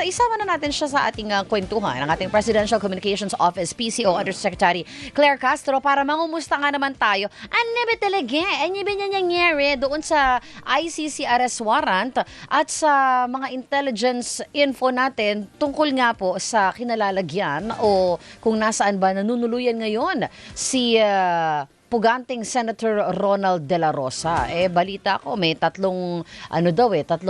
Isama na natin siya sa ating kwentuhan, ang ating Presidential Communications Office, PCO Undersecretary Claire Castro, para mangumusta nga naman tayo. Ano ba talaga? Ano ba nangyayari doon sa ICC arrest warrant at sa mga intelligence info natin tungkol nga po sa kinalalagyan o kung nasaan ba nanunuluyan ngayon si puganting Senator Ronald De La Rosa. Balita ko may tatlong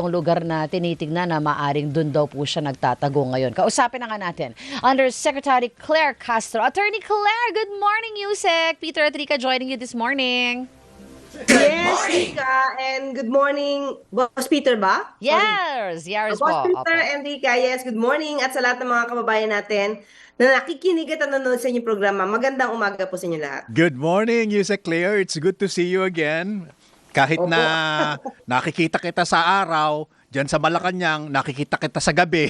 lugar na tinitignan na maaring dun daw po siya nagtatago ngayon. Kausapin na nga natin Undersecretary Claire Castro. Attorney Claire, good morning, Yusek. Peter at Rica joining you this morning. Yes, Rika, and good morning, Boss Peter ba? Yes, yes po. Boss Peter and Rika, yes, good morning. At sa lahat ng mga kababayan natin na nakikinig at nanonood sa inyong programa, magandang umaga po sa inyo lahat. Good morning, Yusek Claire. It's good to see you again. Kahit na nakikita kita sa araw, dyan sa Malacanang, nakikita kita sa gabi.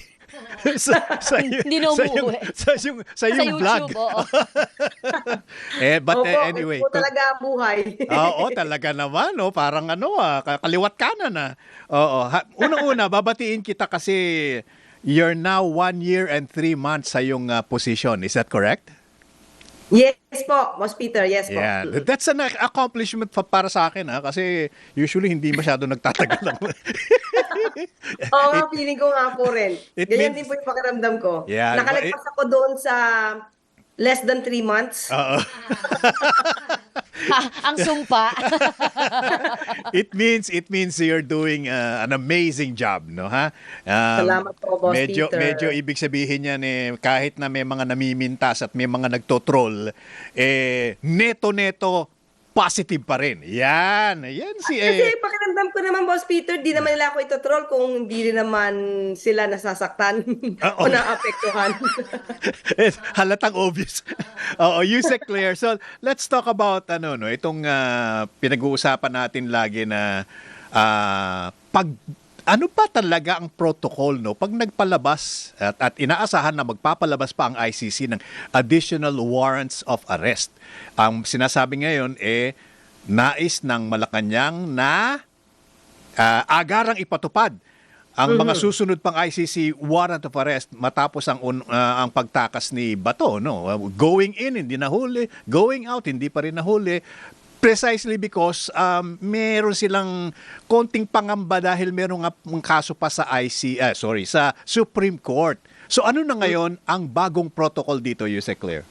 Hindi na umuwi. Sa yung vlog. Anyway. Opo, talaga ang buhay. Oo, talaga naman. No? Parang kaliwat kanan na. Oo. Unang-una, babatiin kita kasi you're now 1 year and 3 months sa yung position. Is that correct? Yes po, Boss Peter, yes po. Yeah, that's an accomplishment para sa akin kasi usually hindi masyado nagtatagal lang. Oo nga, feeling ko nga po rin. Ganyan din po yung pakiramdam ko. Yeah, nakalagpas ako doon sa less than 3 months. Oo. Ang sumpa. It means you're doing an amazing job, no ha? Salamat po, Boss Peter. Medyo ibig sabihin niyan kahit na may mga namimintas at may mga nagtotroll, neto positive pa rin. Yan si Kasi pakiramdam ko naman, Boss Peter, di naman nila ako ito-troll kung hindi rin naman sila nasasaktan o naapektuhan. Halatang obvious. Oo, Yusek Claire. So, let's talk about itong pinag-uusapan natin lagi na ano pa talaga ang protocol pag nagpalabas at inaasahan na magpapalabas pa ang ICC ng additional warrants of arrest. Ang sinasabi ngayon nais ng Malacanang na agarang ipatupad ang mga susunod pang ICC warrant of arrest matapos ang pagtakas ni Bato, no? Going in hindi nahuli, going out hindi pa rin nahuli. Precisely because meron silang konting pangamba dahil meron nga kaso pa sa sa Supreme Court. So ano na ngayon ang bagong protocol dito, Yusek Claire?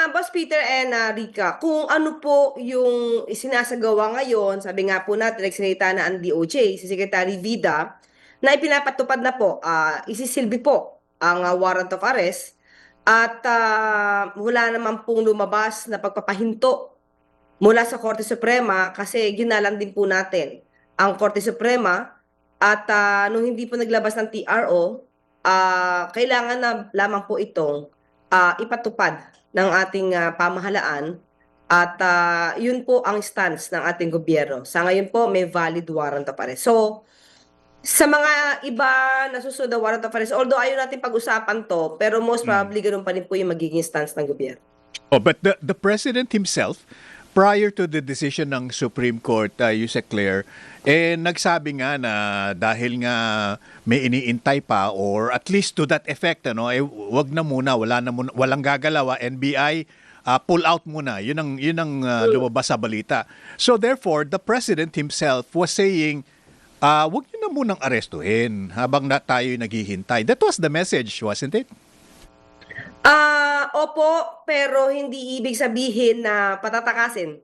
Boss Peter and Rika, kung ano po yung isinasagawa ngayon, sabi nga po natin, nagsalita na ang DOJ, si Secretary Vida, na ipinapatupad na po, isisilbi po ang warrant of arrest at wala naman pong lumabas na pagpapahinto mula sa Korte Suprema kasi ginalang din po natin ang Korte Suprema at nung hindi po naglabas ng TRO, kailangan na lamang po itong ipatupad ng ating pamahalaan at yun po ang stance ng ating gobyerno. Sa ngayon po may valid warrant of arrest. So, sa mga iba na susunod na warrant of arrest, although ayaw natin pag-usapan to, pero most probably ganun pa rin po yung magiging stance ng gobyerno. Oh, but the President himself, prior to the decision ng Supreme Court, Yusek Claire, nagsabi nga na dahil nga may iniintay pa or at least to that effect, wag na muna, walang gagalaw, NBI, pull out muna. Yun ang lumabas sa balita. So therefore, the President himself was saying, wag niyo na munang arestuhin habang tayo naghihintay. That was the message, wasn't it? Opo, pero hindi ibig sabihin na patatakasin.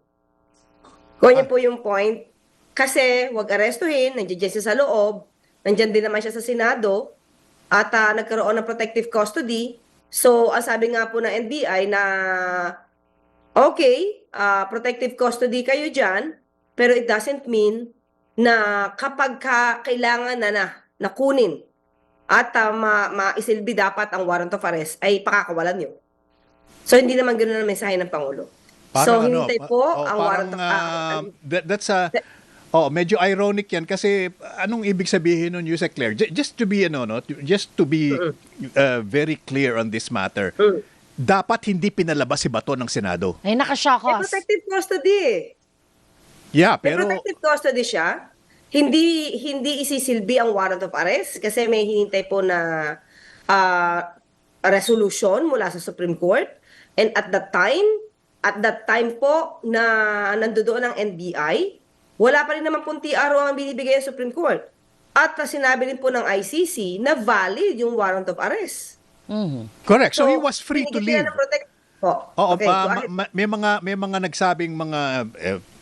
Kung yun po yung point. Kasi wag arestuhin, nandiyan siya sa loob, nandiyan din naman siya sa Senado, at nagkaroon ng protective custody. So, ang sabi nga po ng NBI na, okay, protective custody kayo dyan, pero it doesn't mean na kapag kailangan na kunin at maisilbi dapat ang warrant of arrest ay pakakawalan nyo. So, hindi naman ganoon ang mensahe ng Pangulo. Parang hintay po ang warrant of arrest. Medyo ironic yan kasi anong ibig sabihin nun, Yusek Claire? Just to be very clear on this matter. Dapat hindi pinalabas si Bato ng Senado. Ay, nakashock us. Protective custody. Yeah, pero Protective custody siya. hindi isisilbi ang warrant of arrest kasi may hinintay po na resolution mula sa Supreme Court. And at that time po na nandoon ang NBI, wala pa rin naman pong TRO ang binibigay ng Supreme Court. At sinabi rin po ng ICC na valid yung warrant of arrest. Correct. So he was free to binigyan leave. ng Oo, Oo, okay, go ahead. may mga nagsabing mga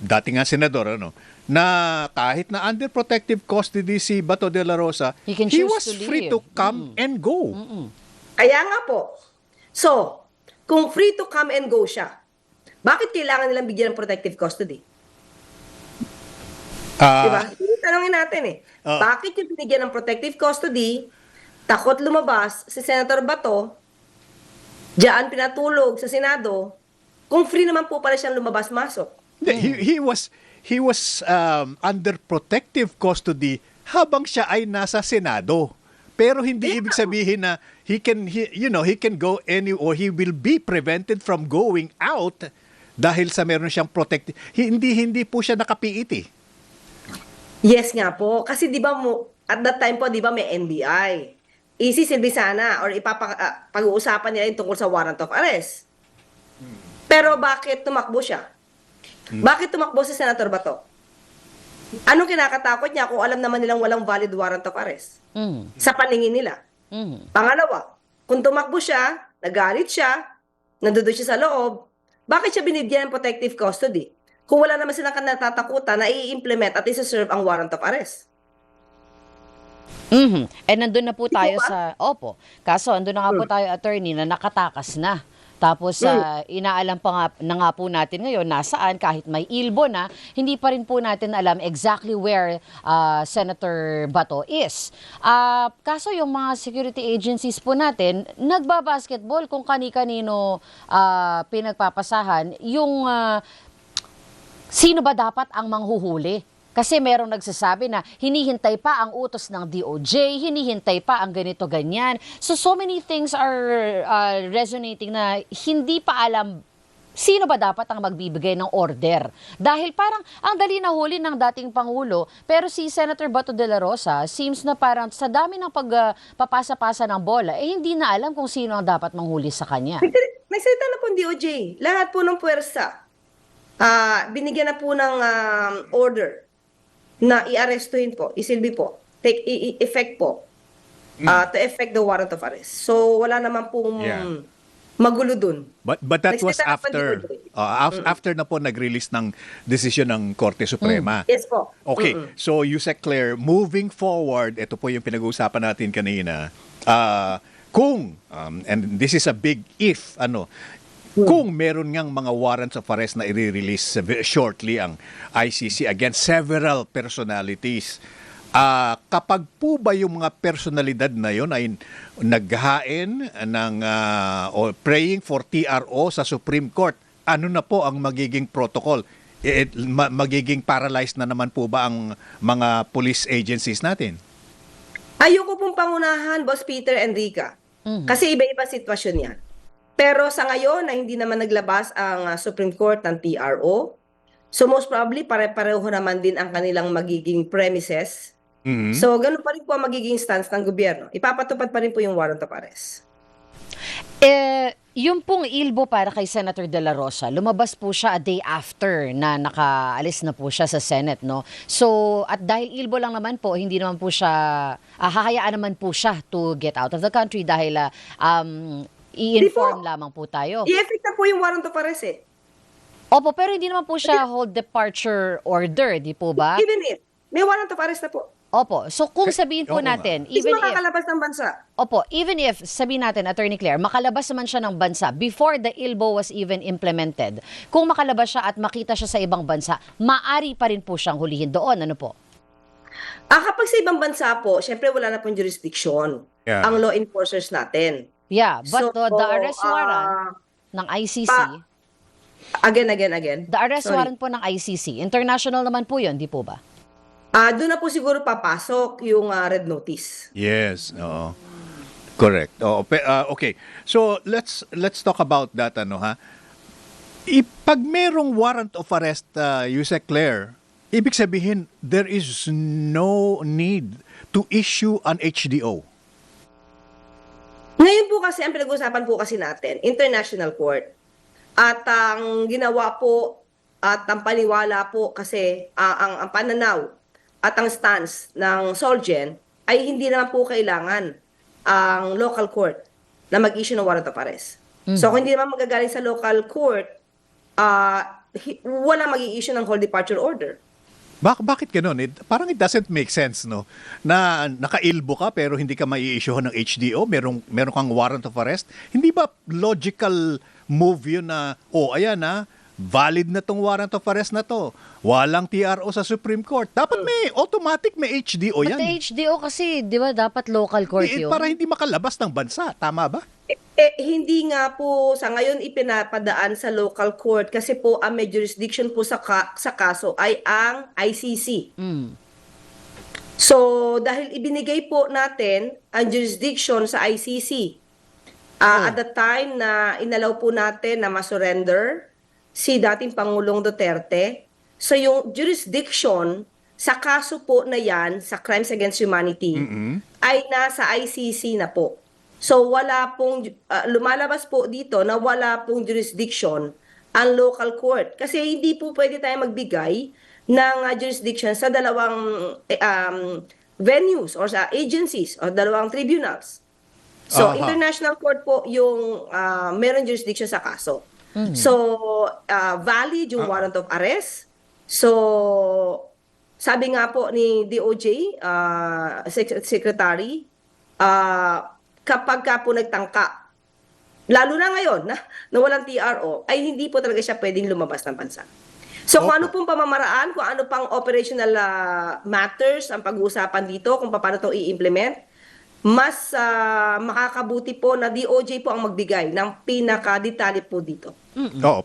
dati nga senador na kahit na under protective custody si Bato de la Rosa, He can he choose was to free leave. to come and go. Kaya nga po. So, kung free to come and go siya, bakit kailangan nilang bigyan ng protective custody? Diba? Yung tanongin natin Bakit yung binigyan ng protective custody, takot lumabas si Senator Bato, diyan pinatulog sa Senado, kung free naman po pala siyang lumabas-masok? He was under protective custody habang siya ay nasa Senado. Pero hindi ibig sabihin na he can go or he will be prevented from going out dahil sa meron siyang protective. Hindi po siya nakapiit. Yes nga po. Kasi di ba at that time po, di ba may NBI? Isisilbi sana or pag-uusapan nila yung tungkol sa warrant of arrest. Pero bakit tumakbo siya? Bakit tumakbo si Senator Bato? Anong kinakatakot niya kung alam naman nilang walang valid warrant of arrest? Sa paningin nila. Pangalawa, kung tumakbo siya, nagalit siya, nandoon siya sa loob, bakit siya binigyan ng protective custody? Kung wala naman silang natatakutan na i-implement at i-serve ang warrant of arrest. And nandun na po tayo ba? sa, kaso andun na nga po tayo, attorney, na nakatakas na. Tapos inaalam pa nga po natin ngayon nasaan kahit may ilbo na, hindi pa rin po natin alam exactly where Senator Bato is. Kaso yung mga security agencies po natin, nagbabasketball kung kani-kanino pinagpapasahan, yung sino ba dapat ang manghuhuli? Kasi merong nagsasabi na hinihintay pa ang utos ng DOJ, hinihintay pa ang ganito-ganyan. So many things are resonating na hindi pa alam sino ba dapat ang magbibigay ng order. Dahil parang ang dali na huli ng dating Pangulo, pero si Senator Bato de la Rosa seems na parang sa dami ng pagpapasa-pasa ng bola, hindi na alam kung sino ang dapat manghuli sa kanya. Nagsalita na po ang DOJ. Lahat po ng puwersa, binigyan na po ng order na i-arrestuhin po, isilbi po, take effect po, to effect the warrant of arrest. So, wala naman pong magulo dun. But that was Nagsalita na po after after na po nag-release ng desisyon ng Korte Suprema. Yes po. Okay, so Yusek Claire, moving forward, ito po yung pinag-uusapan natin kanina. Kung, and this is a big if, kung meron ngang mga warrants of arrest na i-release shortly ang ICC against several personalities, kapag po ba yung mga personalidad na yon ay naghain ng or praying for TRO sa Supreme Court, ano na po ang magiging protocol? Magiging paralyzed na naman po ba ang mga police agencies natin? Ayoko pong pangunahan, Boss Peter and Rica. Kasi iba-iba sitwasyon yan. Pero sa ngayon na hindi naman naglabas ang Supreme Court ng TRO, so most probably pare-pareho naman din ang kanilang magiging premises. So ganun pa rin po ang magiging stance ng gobyerno. Ipapatupad pa rin po yung warrant of arrest. Yung pong ilbo para kay Senator De La Rosa, lumabas po siya a day after na nakaalis na po siya sa Senate, no? So, at dahil ilbo lang naman po, hindi naman po siya, hahayaan naman po siya to get out of the country dahil i-inform lamang po tayo. I-effect na po yung warrant of arrest Opo, pero hindi naman po siya hold departure order, di po ba? Even if, may warrant of arrest na po. Opo, so kung sabihin po natin, even if, makakalabas ng bansa. opo, even if, sabihin natin, Attorney Claire, makalabas naman siya ng bansa before the ILBO was even implemented, kung makalabas siya at makita siya sa ibang bansa, maari pa rin po siyang hulihin doon, ano po? Kapag sa ibang bansa po, syempre wala na pong jurisdiction ang law enforcers natin. Yeah, but So, the arrest warrant ng ICC, Again. the arrest Sorry. warrant po ng ICC, international naman po yun, di po ba? Doon na po siguro papasok yung red notice. Yes, oo. Correct. Okay. So let's talk about that Pag merong warrant of arrest, Yusek Claire, ibig sabihin, there is no need to issue an HDO. Ngayon po kasi, ang pinag-usapan po kasi natin, international court. At ang ginawa po at ang paniwala po kasi ang pananaw at ang stance ng Solgen ay hindi naman po kailangan ang local court na mag-issue ng warrant of arrest. So kung hindi naman magagaling sa local court, wala mag-i-issue ng whole departure order. Bakit ganun? Parang it doesn't make sense, no? Na nakailbo ka pero hindi ka mai-issue ng HDO, meron kang warrant of arrest. Hindi ba logical move yun na, ayan na, valid na tong warrant of arrest na to. Walang TRO sa Supreme Court. Dapat may automatic may HDO yan. But the HDO kasi, di ba, dapat local court yun? Para hindi makalabas ng bansa. Tama ba? Hindi nga po sa ngayon ipinapadaan sa local court kasi po ang may jurisdiction po sa kaso ay ang ICC. So, dahil ibinigay po natin ang jurisdiction sa ICC, at the time na inalaw po natin na masurrender si dating Pangulong Duterte, so yung jurisdiction sa kaso po na yan, sa Crimes Against Humanity, ay nasa ICC na po. So wala pong, lumalabas po dito na wala pong jurisdiction ang local court. Kasi hindi po pwede tayo magbigay ng jurisdiction sa dalawang venues or sa agencies o dalawang tribunals. So international court po yung meron jurisdiction sa kaso. So valid yung warrant of arrest. So sabi nga po ni DOJ Secretary, kapag ka po nagtangka, lalo na ngayon na walang TRO, ay hindi po talaga siya pwedeng lumabas ng bansa. So kung ano pong pamamaraan, kung ano pang operational matters ang pag-uusapan dito, kung paano ito i-implement, mas makakabuti po na DOJ po ang magbigay ng pinaka-detalye po dito.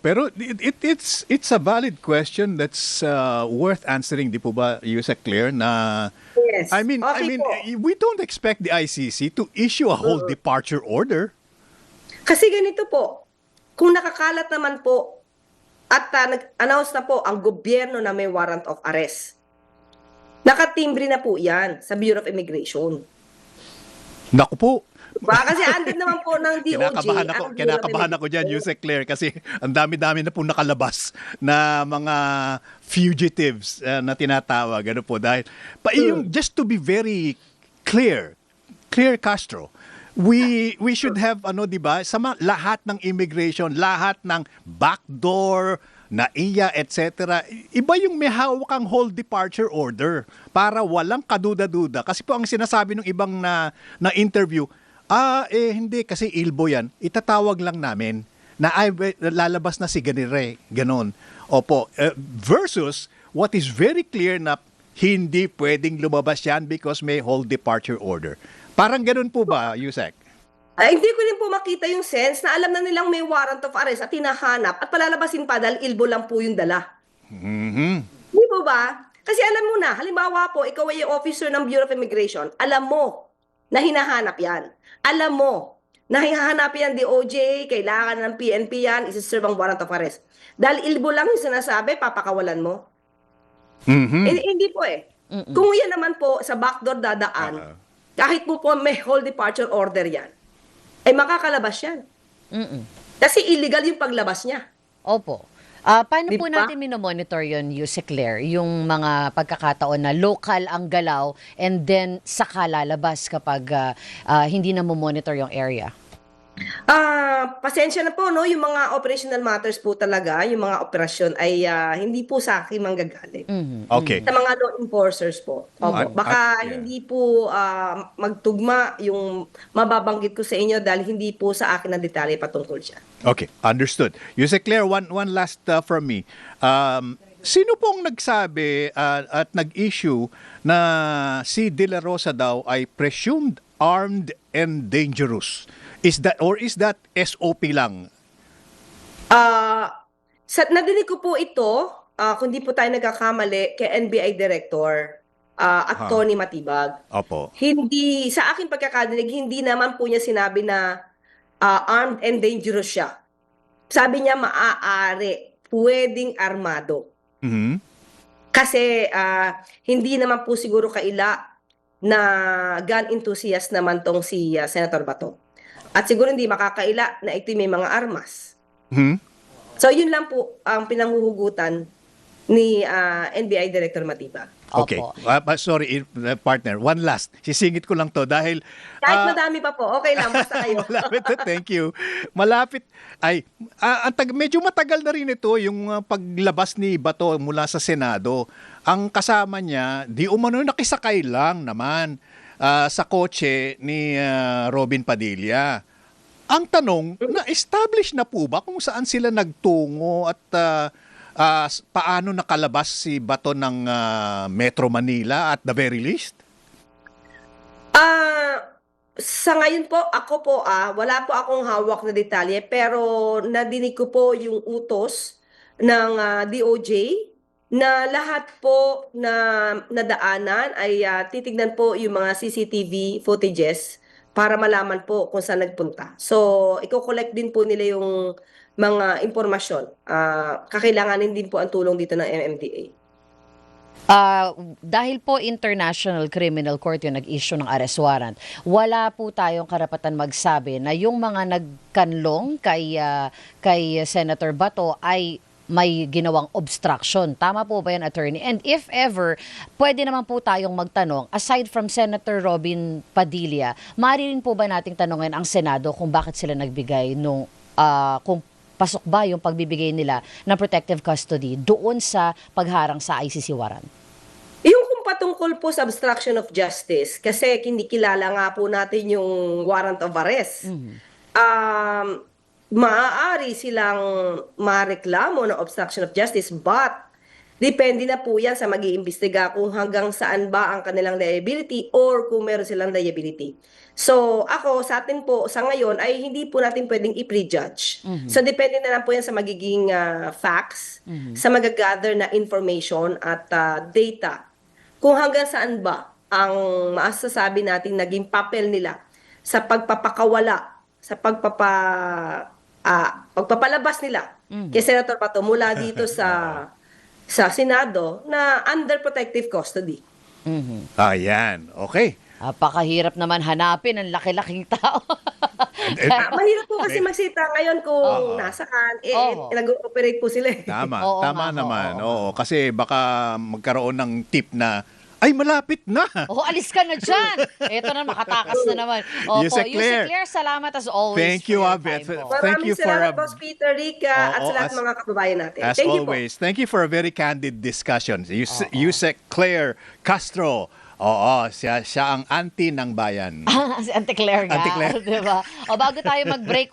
Pero it's a valid question that's worth answering, di po ba, Yusek Claire, na Yes. I mean, po. we don't expect the ICC to issue a whole departure order. Kasi ganito po, kung nakakalat naman po at nag-announce na po ang gobyerno na may warrant of arrest, nakatimbre na po yan sa Bureau of Immigration. Naku po. Kasi andin naman po ng DOJ. Kinakabahan ako dyan, Yusek Claire, kasi ang dami-dami na po nakalabas na mga fugitives na tinatawag. Ano po, dahil, just to be very clear, Castro, we should have, di ba, lahat ng immigration, lahat ng backdoor, NAIA, etc. Iba yung may hawak ang whole departure order para walang kaduda-duda. Kasi po ang sinasabi ng ibang na interview, hindi kasi ilbo yan. Itatawag lang namin na lalabas na si ganire, ganon. Opo, versus what is very clear na hindi pwedeng lumabas yan because may whole departure order. Parang ganon po ba, Yusek? Hindi ko rin po makita yung sense na alam na nilang may warrant of arrest at hinahanap at palalabasin pa dahil ilbo lang po yung dala. Hindi po ba? Kasi alam mo na, halimbawa po, ikaw ay yung officer ng Bureau of Immigration, alam mo na hinahanap yan. Alam mo na hinahanap yan DOJ, kailangan ng PNP yan, isi-serve ang warrant of arrest. Dahil ilbo lang yung sinasabi, papakawalan mo. Hindi po eh. Kung yan naman po sa backdoor dadaan, kahit po may whole departure order yan, ay makakalabas yan. Kasi illegal yung paglabas niya. Opo. Paano Di po ba? natin minomonitor yun, Yusek Claire, yung mga pagkakataon na local ang galaw and then saka lalabas kapag hindi na mo-monitor yung area? Pasensya na po, no? Yung mga operational matters po talaga, yung mga operasyon ay hindi po sa akin manggagaling. Okay. Sa mga law enforcers po. Opo. Baka yeah. hindi po magtugma yung mababanggit ko sa inyo dahil hindi po sa akin ang detalye patungkol siya. Okay, understood. Yusek Claire, one last from me. Sino pong nagsabi at nag-issue na si De La Rosa daw ay presumed armed and dangerous? Is that SOP lang? Nadinig ko po ito, kung di po tayo nagkakamali, kay NBI Director at Tony Matibag. Opo. Hindi, sa aking pagkakadinig, hindi naman po niya sinabi na armed and dangerous siya. Sabi niya maaari, pwedeng armado. Kasi hindi naman po siguro kaila na gun enthusiast naman tong si Senator Bato. At siguro hindi makakaila na ito may mga armas. Hmm? So yun lang po ang pinanghuhugutan ni NBI Director Matiba. Okay. Opo. Sorry, partner. One last. Sisingit ko lang to dahil Kahit madami pa po, okay lang, basta kayo. malapit na, thank you. Malapit, ay, medyo matagal na rin ito yung paglabas ni Bato mula sa Senado. Ang kasama niya, di umano nakisakay lang naman sa kotse ni Robin Padilla. Ang tanong, na-establish na po ba kung saan sila nagtungo at paano nakalabas si Bato ng Metro Manila at the very least? Sa ngayon po, ako po, wala po akong hawak na detalye, pero nadinig ko po yung utos ng DOJ na lahat po na nadaanan ay titignan po yung mga CCTV footages para malaman po kung saan nagpunta. So, i-collect din po nila yung mga impormasyon. Kakailanganin din po ang tulong dito ng MMDA. Dahil po International Criminal Court yung nag-issue ng arrest warrant, wala po tayong karapatan magsabi na yung mga nagkanlong kay Senator Bato ay may ginawang obstruction. Tama po ba yan, attorney? And if ever, pwede naman po tayong magtanong, aside from Senator Robin Padilla, maaari rin po ba nating tanongin ang Senado kung bakit sila nagbigay nung, kung pasok ba yung pagbibigay nila ng protective custody doon sa pagharang sa ICC warrant? Yung kung patungkol po sa obstruction of justice, kasi hindi kilala nga po natin yung warrant of arrest. Maaari silang mareklamo ng obstruction of justice, but depende na po yan sa mag-iimbestiga kung hanggang saan ba ang kanilang liability or kung meron silang liability. So ako, sa atin po, sa ngayon, ay hindi po natin pwedeng i-prejudge. So depende na lang po yan sa magiging facts, sa magagather na information at data. Kung hanggang saan ba ang maasasabi natin naging papel nila sa pagpapakawala, sa pagpapalabas nila kay Senator Bato mula dito sa Senado na under protective custody. Ayan, okay. Napakahirap naman hanapin ang laki-laking tao. Mahirap po kasi magsita ngayon kung nasaan, nag-ooperate po sila. Tama, Oo tama nga, naman. oo. Oo, kasi baka magkaroon ng tip na, ay malapit na. Alis ka na dyan. Ito na, makatakas na naman. Opo, Yusek Claire. Claire, salamat as always. Thank you, for your Abet. time po. Thank you Maraming for salamat, Boss Peter, Rica, at sa lahat ng mga kababayan natin. As Thank you po. always, thank you for a very candid discussion. Yusek Claire Castro. Oo, siya ang auntie ng bayan. Si Auntie Claire nga. Auntie Claire. Diba? Bago tayo mag-break,